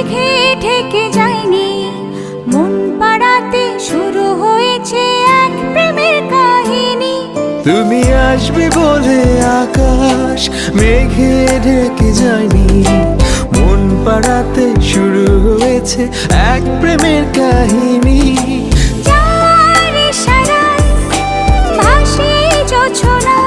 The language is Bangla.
মেঘে ঢেকে যায়নি, মন পাড়াতে শুরু হয়েছে এক প্রেমের কাহিনী। তুমি আসবে বলে আকাশ মেঘে ঢেকে যায়নি, মন পাড়াতে শুরু হয়েছে এক প্রেমের কাহিনী। যার ইশারায় ভাসে জোছনা,